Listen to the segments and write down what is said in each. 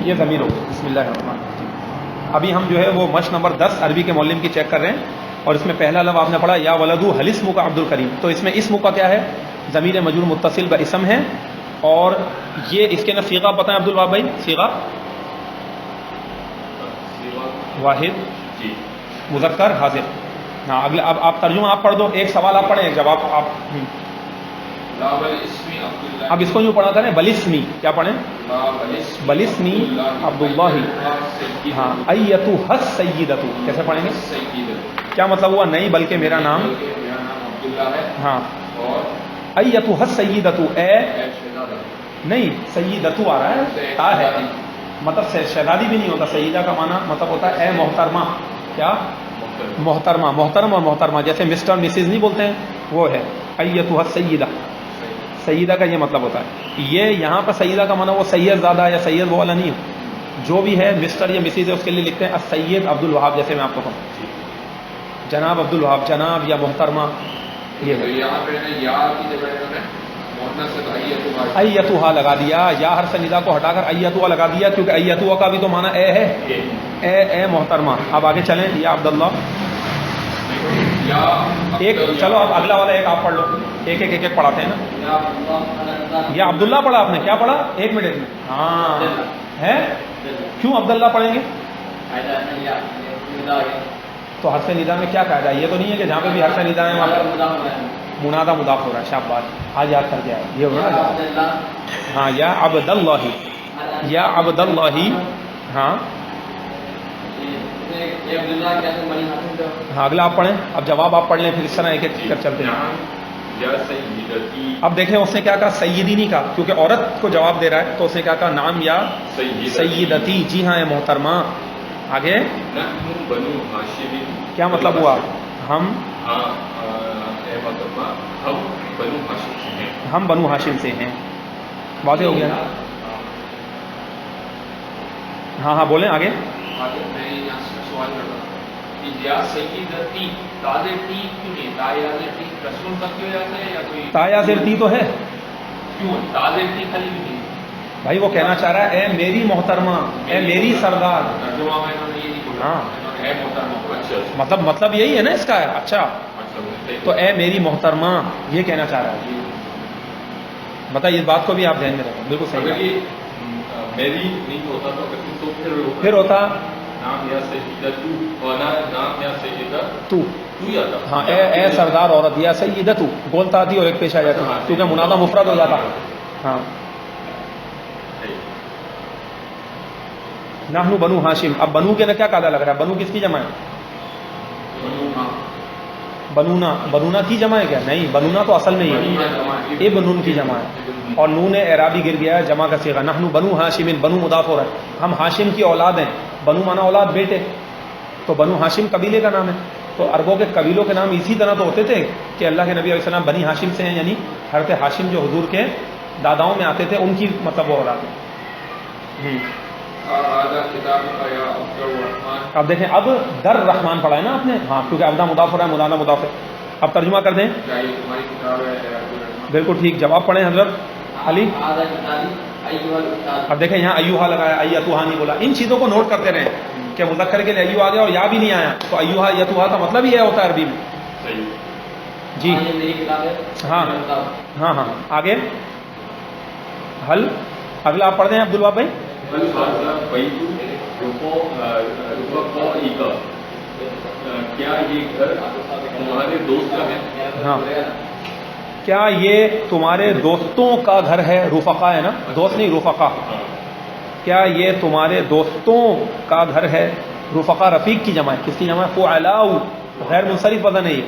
یہ ضمیر ہوگی. بسم اللہ الرحمن الرحیم. ابھی ہم جو ہے وہ مشق نمبر 10 عربی کے معلم کی چیک کر رہے ہیں, اور اس میں پہلا لفظ آپ نے پڑھا یا ولدو حل اسمو کا عبد الکریم. تو اس میں اسمو کا کیا ہے؟ ضمیر مجرور متصل با اسم ہے, اور یہ اس کے نا صیغہ بتائیں عبد الوہاب بھائی. صیغہ واحد مذکر حاضر. ہاں اگلا اب آپ ترجمہ آپ پڑھ دو, ایک سوال آپ پڑھیں ایک جواب آپ. اب اس کو یوں پڑھا کریں بلسمی, کیا پڑھیں؟ بلسمی عبداللہ. ہاں ایتو حس سیدتو, کیسے پڑھیں گے؟ کیا مطلب ہوا؟ نہیں بلکہ میرا نام ہاں. ایتو حس سیدتو, اے نہیں سیدتو آ رہا ہے, تا ہے مطلب شہزادی بھی نہیں ہوتا. سیدہ کا معنی مطلب ہوتا ہے اے محترمہ. کیا؟ محترمہ. محترم اور محترمہ جیسے مسٹر مسز نہیں بولتے ہیں, وہ ہے ایتھا سیدہ. سیدہ کا یہ مطلب ہوتا ہے. یہ یہاں پر سیدہ کا معنی وہ سید زادہ یا سید وہ والا نہیں ہے. جو بھی ہے مسٹر یا مسز ہے اس کے لیے لکھتے ہیں السید عبد الوہاب. جیسے میں آپ کو کہوں جناب عبد الوہاب, جناب یا محترمہ. یہ ایتھا لگا دیا, یا ہر سنیدہ کو ہٹا کر ایتھا لگا دیا, کیونکہ ایتھا کا بھی تو معنی اے ہے, اے محترمہ. اب آگے چلیں. یا عبداللہ ایک, چلو اب اگلا والا ایک آپ پڑھ لو, ایک ایک ایک ایک پڑھاتے ہیں نا. یا عبداللہ پڑھا آپ نے, کیا پڑھا؟ ایک منٹ میں. ہاں ہے, کیوں عبداللہ پڑھیں گے؟ تو حرف ندا میں کیا قاعدہ ہے؟ یہ تو نہیں ہے کہ جہاں پہ بھی حرف ندا ہے وہاں پر منادہ مضاف ہو رہا ہے. شاباش, آج یاد کر کے آئے یہ ہو رہا ہے. ہاں یا عبداللہ, یا عبداللہ. ہاں ہاں اگلا آپ پڑھیں. اب جواب آپ پڑھ لیں, پھر اس طرح ایک ایک کر چلتے ہیں. اب دیکھیں اس نے کیا کہا, سیدی نہیں کہا, کیونکہ عورت کو جواب دے رہا ہے. تو اس نے کیا کہا, نام یا سیدتی. جی ہاں, محترمہ. آگے کیا مطلب ہوا؟ ہم بنو ہاشم سے ہیں. واضح ہو گیا نا؟ ہاں ہاں بولیں آگے. تایا زیر ٹی تو ہے بھائی, وہ کہنا چاہ رہا ہے اے میری محترمہ, اے میری سردار. ہاں مطلب یہی ہے نا اس کا. اچھا تو اے میری محترمہ یہ کہنا چاہ رہا ہے. بتائیے اس بات کو بھی آپ دھیان میں رکھیں. بالکل صحیح. میری نہیں ہوتا تو پھر ہوتا نام یا سیدتو, اور نام یا سیدتو. ہاں اے سردار عورت, یا سیدتو بولتا آتی اور ایک پیش آ جاتی, کیونکہ منادہ مفرد ہو جاتا. ہاں نحن بنو ہاشم. اب بنو کے نا کیا قاعدہ لگ رہا ہے؟ بنو کس کی جمع ہے؟ بنونا. بنونا کی جمع ہے کیا؟ نہیں, بنونا تو اصل میں ہی ہے ابن کی جمع ہے, اور نون اعرابی گر گیا ہے جمع کا صیغہ. نحن بنو ہاشم, بنو مضاف ہو رہا ہے. ہم ہاشم کی اولاد ہیں. بنو مانا اولاد, بیٹے. تو بنو ہاشم قبیلے کا نام ہے. تو عربوں کے قبیلوں کے نام اسی طرح تو ہوتے تھے کہ اللہ کے نبی علیہ السلام بنی ہاشم سے ہیں, یعنی حضرت ہاشم جو حضور کے داداؤں میں آتے تھے ان کی مطلب وہ اولاد ہے. اب دیکھیں, اب در رحمان پڑھا ہے نا آپ نے. ہاں کیونکہ ابدا مضاف ہو رہا ہے, منادہ مضاف ہے. اب ترجمہ کر دیں. بالکل ٹھیک, جواب پڑھیں حضرت علی. اب دیکھیں یہاں ایوہا لگایا, ایتوہا نہیں بولا. ان چیزوں کو نوٹ کرتے رہیں کہ مذکر کے لیے ایو آ گیا اور یا بھی نہیں آیا, تو ایوہا یتوہا کا مطلب ہی یہ ہوتا ہے عربی میں. جی ہاں ہاں ہاں آگے حل. اگلا آپ پڑھ دیں عبد الوہاب بھائی. کیا یہ گھر تمہارے دوست کا ہے؟ ہاں کیا یہ تمہارے دوستوں کا گھر ہے؟ رفقا ہے نا, دوست نہیں رفقا. کیا یہ تمہارے دوستوں کا گھر ہے؟ رفقا رفیق کی جمع ہے. کس کی جمع ہے؟ فعلاء, غیر منصرف وزن ہے یہ.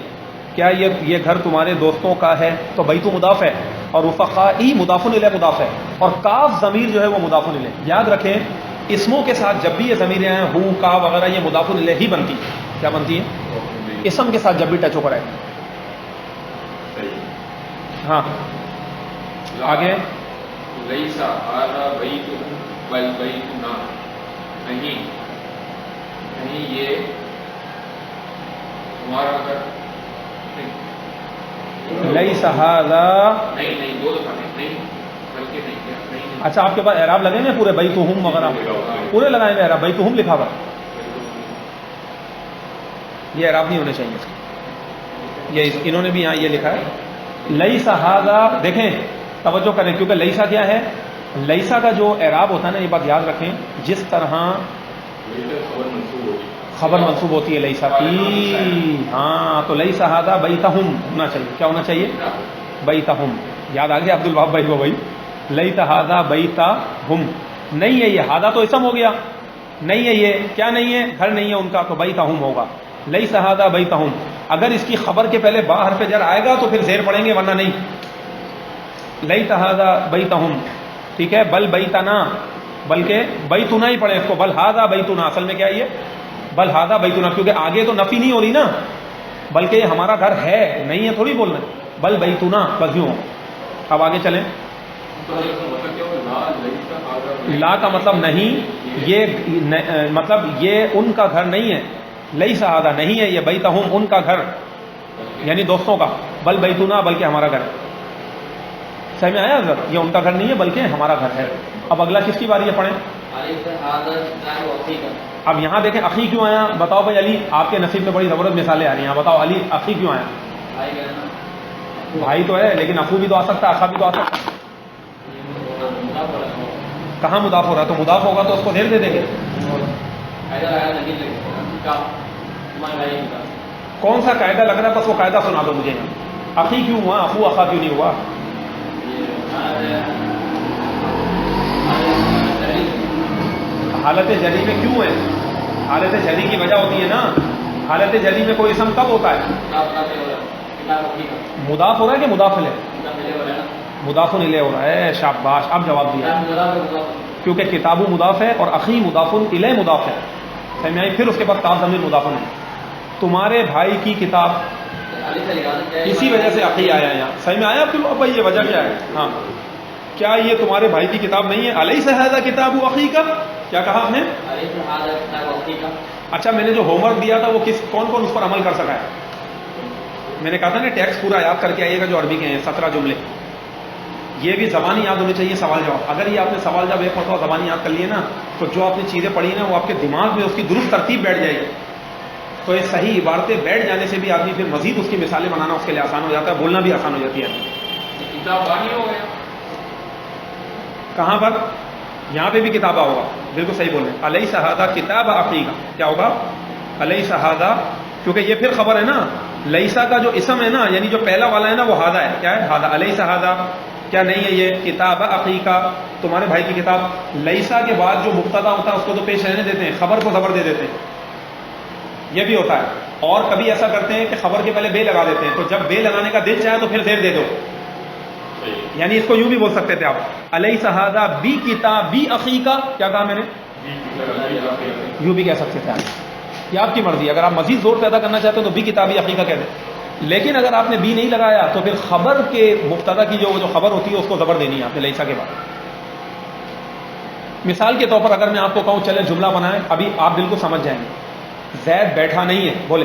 کیا یہ گھر تمہارے دوستوں کا ہے؟ تو بیت مضاف ہے, اور رفقائی مضاف الیہ مضاف ہے, اور کاف ضمیر جو ہے وہ مضاف الیہ. یاد رکھیں اسموں کے ساتھ جب بھی یہ ضمیریں ہیں ہو کا وغیرہ, یہ مضاف الیہ ہی بنتی ہے. کیا بنتی ہے؟ اسم کے ساتھ جب بھی ٹچ ہو کر آئے. ہاں آگے. لیسا ھذا بیت بل بیتنا, نہیں یہ تمہارا گھر. لیس ھذا, نہیں دو دفعہ نہیں. اچھا آپ کے پاس اعراب لگے ہیں پورے بیتہم وغیرہ پورے لگائے ہوئے اعراب بیتہم لکھا ہوا یہ اعراب نہیں ہونے چاہیے اس کے یہ انہوں نے بھی یہاں یہ لکھا ہے لیسا ھذا دیکھیں توجہ کریں کیونکہ لیسا کیا ہے لیسا کا جو اعراب ہوتا ہے نا یہ بات یاد رکھیں جس طرح خبر منصوب ہوتی ہے لیسا کی ہاں تو لیسا ھذا بیتہم ہونا چاہیے کیا ہونا چاہیے بیتہم یاد آ گیا عبد الوہاب بھائی کو بھائی لیسا ھذا بیتہم نہیں ہے یہ ھذا تو اسم ہو گیا نہیں ہے یہ کیا نہیں ہے گھر نہیں ہے ان کا تو بیتہم ہوگا لیسا ھذا بیتہم اگر اس کی خبر کے پہلے با حرف جر آئے گا تو پھر زیر پڑیں گے ورنہ نہیں لیسا ھذا بیتہم ٹھیک ہے بل بیتنا بلکہ بیتنا ہی پڑھیں اس کو بل ھذا بیتنا اصل میں کیا ہے یہ بل ھذا بیتنا کیونکہ آگے تو نفی نہیں ہو رہی نا بلکہ یہ ہمارا گھر ہے نہیں ہے تھوڑی بولنا بل بیتنا بس یوں اب آگے چلیں لا کا مطلب نہیں یہ مطلب یہ ان کا گھر نہیں ہے لیسا ھذا نہیں ہے یہ بیتہم ان کا گھر یعنی دوستوں کا بل بیتنا بلکہ ہمارا گھر سمجھ میں آیا حضرت یہ ان کا گھر نہیں ہے بلکہ ہمارا گھر ہے اب اگلا کس کی باری ہے پڑھیں اب یہاں دیکھیں اخی کیوں آیا بتاؤ بھائی علی آپ کے نصیب میں بڑی زبردست مثالیں آ رہی ہیں بتاؤ علی اخی کیوں آیا بھائی تو ہے لیکن اخو بھی تو آ سکتا ہے اخا بھی تو آ سکتا ہے کہاں مضاف ہو رہا ہے تو مضاف ہوگا تو اس کو زیر دے دیں گے کون سا قاعدہ لگ رہا ہے بس وہ قاعدہ سنا دو مجھے اخی کیوں ہوا اخو اخا کیوں نہیں ہوا حالت جری میں کیوں ہے حالت جری کی وجہ ہوتی ہے نا حالت جری میں کوئی اسم کب ہوتا ہے مضاف ہو رہا ہے کہ مضاف ہے مضاف الیہ ہو رہا ہے شاباش اب جواب دیا کیونکہ کتاب مضاف ہے اور اخی مضاف الیہ مضاف ہے سمجھ آئی پھر اس کے بعد تاب ضمیر مضاف ہے تمہارے بھائی کی کتاب اسی وجہ سے اخی آیا یہاں صحیح میں آیا پھر اب یہ وجہ کیا ہے ہاں کیا یہ تمہارے بھائی کی کتاب نہیں ہے الیس ھذا کتاب اخی کا کیا کہا آپ نے اچھا میں نے جو ہوم ورک دیا تھا وہ کون کون اس پر عمل کر سکا ہے میں نے کہا تھا نا ٹیکسٹ پورا یاد کر کے آئیے گا جو عربی کے ہیں 17 جملے یہ بھی زبانی یاد ہونی چاہیے سوال جواب اگر یہ آپ نے سوال جواب ایک مرتبہ زبانی یاد کر لیے نا تو جو آپ نے چیزیں پڑھی نا وہ آپ کے دماغ میں اس کی درست ترتیب بیٹھ جائے گی تو یہ صحیح عبارتیں بیٹھ جانے سے بھی آدمی پھر مزید اس کی مثالیں بنانا اس کے لیے آسان ہو جاتا ہے بولنا بھی آسان ہو جاتی ہے کتاب بانی ہو گیا کہاں پر یہاں پہ بھی کتابہ ہوگا بالکل صحیح بول رہے ہیں الیس ھذا کتاب اخی کا کیا ہوگا الیس ھذا کیونکہ یہ پھر خبر ہے نا لیسا کا جو اسم ہے نا یعنی جو پہلا والا ہے نا وہ ھذا ہے کیا ہے ھذا الیس ھذا کیا نہیں ہے یہ کتاب اخی کا تمہارے بھائی کی کتاب لیسا کے بعد جو مبتدا ہوتا ہے اس کو تو پیش رہنے دیتے ہیں خبر کو زبر دے دیتے ہیں یہ بھی ہوتا ہے اور کبھی ایسا کرتے ہیں کہ خبر کے پہلے بے لگا دیتے ہیں تو جب بے لگانے کا دل چاہے تو پھر زیر دے دو یعنی اس کو یوں بھی بول سکتے تھے آپ الیس ھذا بی کتابی اخی کا کیا کہا میں نے یوں بھی کہہ سکتے تھے آپ یہ آپ کی مرضی اگر آپ مزید زور پیدا کرنا چاہتے ہیں تو بی کتابی اخی کا کہہ دیں لیکن اگر آپ نے بی نہیں لگایا تو پھر خبر کے مبتدا کی جو خبر ہوتی ہے اس کو زبر دینی ہے آپ نے لیسا کے بعد مثال کے طور پر اگر میں آپ کو کہوں چلیں جملہ بنائیں ابھی آپ بالکل سمجھ جائیں گے زید بیٹھا نہیں ہے بولے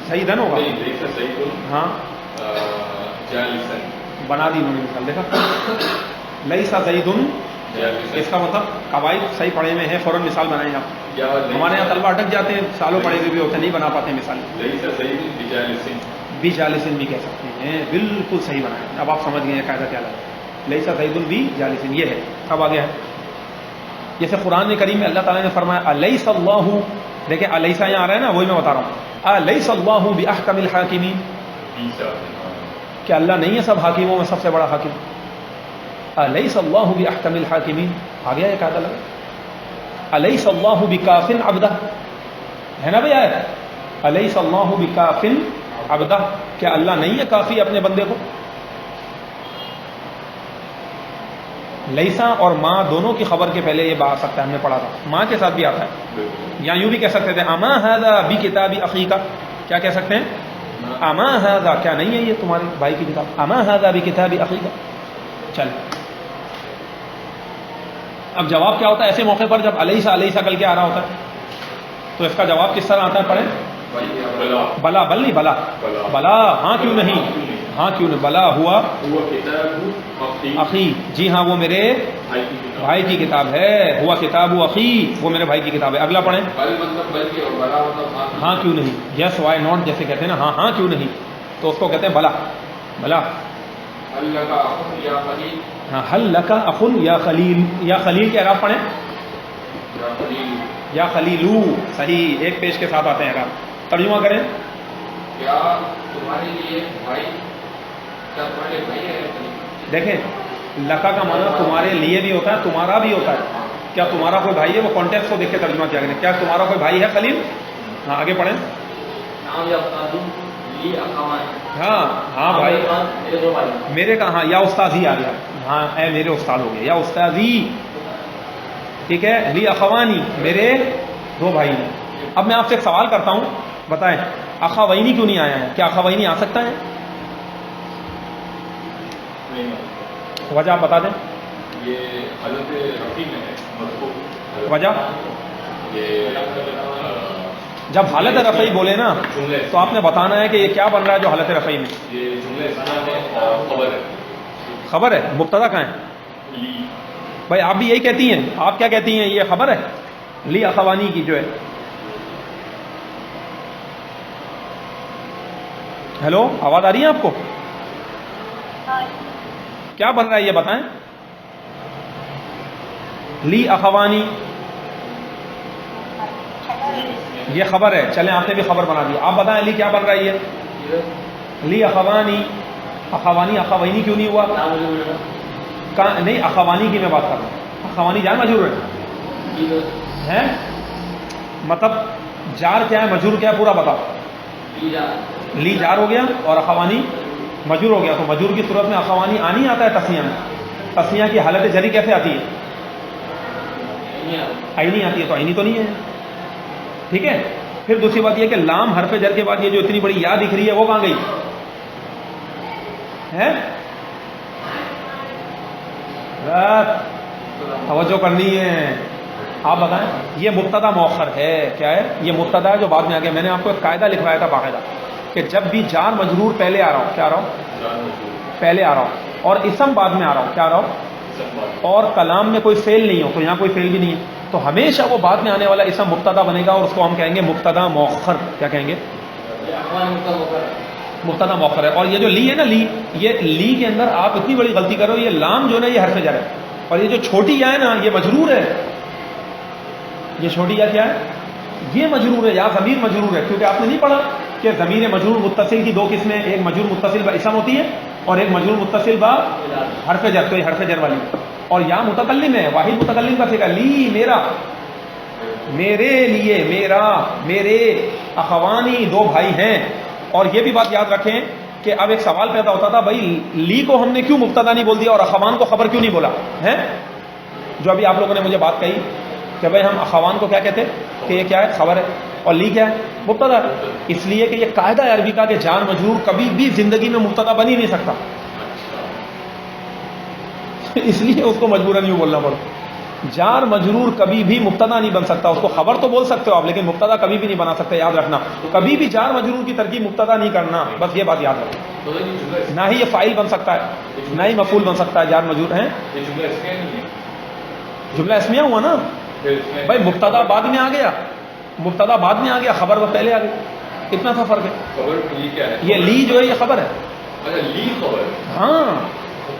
صحیح دن ہوگا ہاں بنا دی انہوں نے مثال دیکھا لیسا زیدن اس کا مطلب قواعد صحیح پڑھے میں ہے فوراً مثال بنائیں آپ ہمارے یہاں طلبہ اٹک جاتے ہیں سالوں پڑھے ہوئے بھی ہوتے نہیں بنا پاتے مثال بی جالسن بھی کہہ سکتے ہیں بالکل صحیح بنائیں اب آپ سمجھ گئے ہیں قاعدہ کیا لگا لیسا زیدن بی جالسن یہ ہے اب آگے ہے جیسے قرآن کریم میں اللہ تعالیٰ نے فرمایا الیس اللہ دیکھیں الیسا یہاں آ رہا ہے نا وہی میں بتا رہا ہوں الیس اللہ باحکم الحاکمین کیا اللہ نہیں ہے سب حاکموں میں سب سے بڑا حاکم الیس اللہ باحکم الحاکمین آ گیا یہ قاعدہ لگا الیس اللہ بکاف عبدہ ہے نا بھائی آیت الیس اللہ بکاف عبدہ کیا اللہ نہیں ہے کافی اپنے بندے کو لیسا اور ماں دونوں کی خبر کے پہلے یہ بات آ سکتا ہے ہم نے پڑھا تھا ماں کے ساتھ بھی آتا ہے یا یوں بھی کہہ سکتے تھے اما ھذا بکتاب اخی کا کیا کہہ سکتے ہیں اما ھذا کیا نہیں ہے یہ تمہارے بھائی کی کتاب اما ھذا بکتاب اخی کا چل اب جواب کیا ہوتا ہے ایسے موقع پر جب الیسا الیسا کل کے آ رہا ہوتا ہے تو اس کا جواب کس طرح آتا ہے پڑھیں بلا بلا بل نہیں بلا بلا ہاں کیوں نہیں ہاں کیوں نہیں بلا ہوا ہوا کتاب اخی اخی جی ہاں وہ میرے بھائی کی کتاب بھائی کی کتاب ہے ہوا کتاب اخی وہ میرے بھائی کی کتاب ہے اگلا پڑھیں بل مطلب بلکہ اور بلا مطلب ہاں کیوں نہیں یس وائی ناٹ جیسے کہتے ہیں نا ہاں ہاں کیوں نہیں تو اس کو کہتے ہیں بلا بلا اللہ کا اخن یا خلیل ہاں حل لکا اخن یا خلیل کے اعراب پڑھیں یا خلیل یا خلیلو صحیح ایک پیش کے ساتھ آتے ہیں اعراب ترجمہ کریں کیا تمہارے لیے بھائی کیا تمہارے بھائی ہے دیکھیں لکا کا معنی تمہارے لیے بھی ہوتا ہے تمہارا بھی ہوتا ہے کیا تمہارا کوئی بھائی ہے وہ کانٹیکس کو دیکھ کے ترجمہ کیا کریں کیا تمہارا کوئی بھائی ہے خلیل ہاں آگے پڑھیں نام یا استاد لی اخوان ہاں ہاں بھائی میرے دو بھائی میرے کہاں یا استاذی آ گیا ہاں اے میرے استاد ہو گئے یا استاذی ٹھیک ہے لی اخوانی میرے دو بھائی ہیں اب میں آپ سے ایک سوال کرتا ہوں بتائیں اخوینی کیوں نہیں آیا ہے کیا اخوینی آ سکتا ہے وجہ آپ بتا دیں یہ حضرت رفیع میں ہے مذکور وجہ یہ جب حالت رفعی بولے نا جملے تو آپ نے بتانا ہے کہ یہ کیا بن رہا ہے جو حالت رفعی میں یہ جملے ثنا ہے اور خبر ہے خبر ہے مبتدا کہاں ہے لی بھائی آپ بھی یہی کہتی ہیں آپ کیا کہتی ہیں یہ خبر ہے لی اخوانی کی جو ہے ہیلو آواز آ رہی ہے آپ کو کیا بن رہا ہے یہ بتائیں لی اخوانی یہ خبر ہے چلیں آپ نے بھی خبر بنا دی آپ بتائیں لی کیا بن رہا ہے یہ لی اخوانی اخوانی اخوینی کیوں نہیں ہوا نہیں اخوانی کی میں بات کر رہا ہوں اخوانی جار مجرور ہے مطلب جار کیا ہے مجرور کیا ہے پورا بتاؤ لی جار ہو گیا اور اخوانی مجرور ہو گیا تو مجرور کی صورت میں اخوانی آنی آتا ہے تسنیہ میں تسنیہ کی حالت جری کیسے آتی ہے آئینی آتی ہے تو آئینی تو نہیں ہے ٹھیک ہے پھر دوسری بات یہ کہ لام حرف جر کے بعد یہ جو اتنی بڑی یا دکھ رہی ہے وہ کہاں گئی ہے توجہ کرنی ہے آپ بتائیں یہ مبتدا مؤخر ہے کیا ہے یہ مبتدا ہے جو بعد میں آ گیا میں نے آپ کو ایک قاعدہ لکھوایا تھا باقاعدہ کہ جب بھی جار مجرور پہلے آ رہا ہو کیا آ رہا ہو پہلے آ رہا ہو اور اسم بعد میں آ رہا ہو کیا آ رہا ہو اور کلام میں کوئی فعل نہیں ہو تو یہاں کوئی فعل بھی نہیں ہے تو ہمیشہ وہ بعد میں آنے والا اسم مبتدا بنے گا اور اس کو ہم کہیں گے مبتدا مؤخر کیا کہیں گے مبتدا مؤخر ہے اور یہ جو لی ہے نا لی یہ لی کے اندر آپ اتنی بڑی غلطی کرو یہ لام جو ہے نا یہ حرف جر ہے اور یہ جو چھوٹی یا ہے نا یہ مجرور ہے یہ چھوٹی یا کیا ہے یہ مجرور ہے یا ضمیر مجرور ہے کیونکہ آپ نے نہیں پڑھا کہ ضمیر مجرور متصل کی دو قسمیں ایک مجرور متصل با اسم ہوتی ہے اور ایک مجرور متصل با حرف جر تو یہ حرف جر والی اور یا متکلم ہے واحد متکلم کا فکر لی میرا میرے لیے میرا میرے اخوانی دو بھائی ہیں اور یہ بھی بات یاد رکھیں کہ اب ایک سوال پیدا ہوتا تھا بھائی لی کو ہم نے کیوں مبتدا نہیں بول دیا اور اخوان کو خبر کیوں نہیں بولا ہے جو ابھی آپ لوگوں نے مجھے بات کہی کہ بھائی ہم اخوان کو کیا کہتے کہ یہ کیا ہے خبر ہے اور لی کیا ہے مبتدا ہے اس لیے کہ یہ قاعدہ ہے عربی کا کہ جار مجرور کبھی بھی زندگی میں مبتدا بن ہی نہیں سکتا اس لیے اس کو مجبوراً یوں بولنا پڑا جار مجرور کبھی بھی مبتدا نہیں بن سکتا اس کو خبر تو بول سکتے ہو آپ لیکن مبتدا کبھی بھی نہیں بنا سکتے یاد رکھنا کبھی بھی جار مجرور کی ترکیب مبتدا نہیں کرنا بس یہ بات یاد رکھنا نہ ہی یہ فاعل بن سکتا ہے نہ ہی مفعول بن سکتا ہے جار مجرور ہے جملہ اسمیہ ہوا نا بھائی مبتدا بعد میں آ گیا مبتدا بعد میں آ گیا خبر وہ پہلے آ گئی اتنا سا فرق ہے یہ لی جو ہے یہ خبر ہے ہاں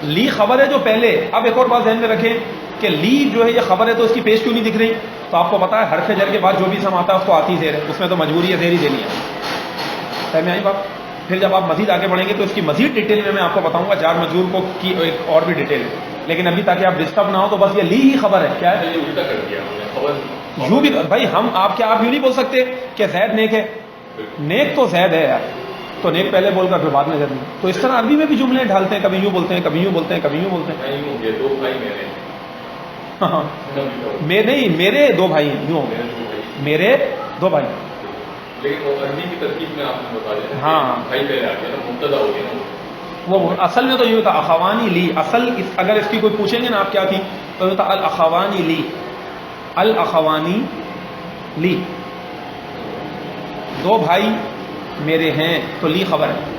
لی خبر ہے جو پہلے اب ایک اور بات ذہن میں رکھیں کہ لی جو ہے یہ خبر ہے تو اس کی پیش کیوں نہیں دکھ رہی تو آپ کو پتا ہے حرف جر کے بعد جو بھی سم آتا ہے اس کو آتی زیر ہے اس میں تو مجبوری ہے زیر ہی دینی ہے سمجھ میں آئی بات پھر جب آپ مزید آگے بڑھیں گے تو اس کی مزید ڈیٹیل میں آپ کو بتاؤں گا جار مجرور کو کی ایک اور بھی ڈیٹیل ہے لیکن ابھی تاکہ آپ ڈسٹرب نہ ہو تو بس یہ لی ہی خبر ہے کیا ہے یوں بھی بھائی ہم آپ کیا آپ یوں نہیں بول سکتے کہ زید نیک ہے نیک تو زید ہے یار تو نیک پہلے بول کر پھر بعد میں زید نہیں تو اس طرح عربی میں بھی جملے ڈھالتے ہیں کبھی یوں بولتے ہیں کبھی یوں بولتے ہیں کبھی یوں بولتے ہیں ہاں میں نہیں میرے دو بھائی یوں ہو گئے میرے دو بھائی ہاں وہ اصل میں تو یہ تھا اخوانی لی اصل اگر اس کی کوئی پوچھیں گے نا آپ کیا تھی تو یہ تھا الاخوانی لی الاخوانی لی دو بھائی میرے ہیں تو لی خبر ہے.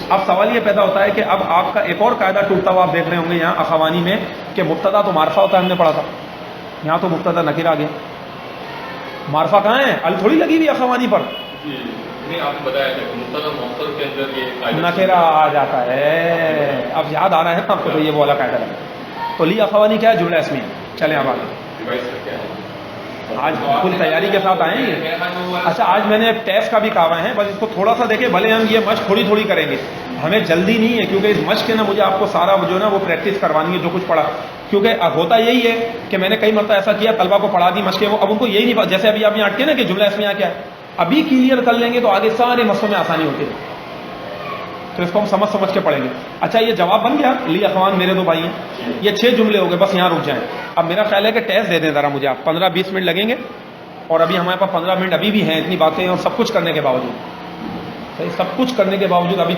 اب سوال یہ پیدا ہوتا ہے کہ اب آپ کا ایک اور قاعدہ ٹوٹتا ہوا آپ دیکھ رہے ہوں گے یہاں اخوانی میں کہ مبتدا تو معرفہ ہوتا ہے, ہم نے پڑھا تھا. یہاں تو مبتدا نکیر آ گیا. معرفہ کہاں ہے؟ ال تھوڑی لگی ہوئی اخوانی پر, نہیں آپ نے بتایا کہ مبتدا مؤخر کے اندر یہ نکیرہ آ جاتا ہے. اب یاد آ رہا ہے نا آپ کو, تو یہ والا قاعدہ لگا. تو لی اخوانی کیا ہے؟ جملہ اسمیہ. چلیں اب آگے. ڈیوائس کا کیا ہے؟ آج فل تیاری کے ساتھ آئیں گے. اچھا آج میں نے ٹیسٹ کا بھی کہا ہے, بس اس کو تھوڑا سا دیکھیں, بھلے ہم یہ مشق تھوڑی تھوڑی کریں گے, ہمیں جلدی نہیں ہے, کیونکہ اس مشق کے نا مجھے آپ کو سارا جو ہے نا وہ پریکٹس کروانی ہے جو کچھ پڑھا. کیونکہ ہوتا یہی ہے کہ میں نے کئی مرتبہ ایسا کیا, طلبہ کو پڑھا دی مشقیں, وہ اب ان کو یہی نہیں, جیسے ابھی آپ یہاں اٹکے نا کہ جملہ اسمیہ کیا ہے, ابھی کلیئر کر لیں گے تو آگے سارے مسئلوں میں آسانی ہوتی ہے. تو اس کو ہم سمجھ سمجھ کے پڑھیں گے. اچھا یہ جواب بن گیا, لی اخوان میرے دو بھائی ہیں, یہ 6 جملے ہو گئے, بس یہاں رک جائیں. اب میرا خیال ہے کہ ٹیسٹ دے دیں ذرا مجھے آپ, 15-20 منٹ لگیں گے, اور ابھی ہمارے پاس 15 منٹ ابھی بھی ہیں, اتنی باتیں اور سب کچھ کرنے کے باوجود, سب کچھ کرنے کے باوجود ابھی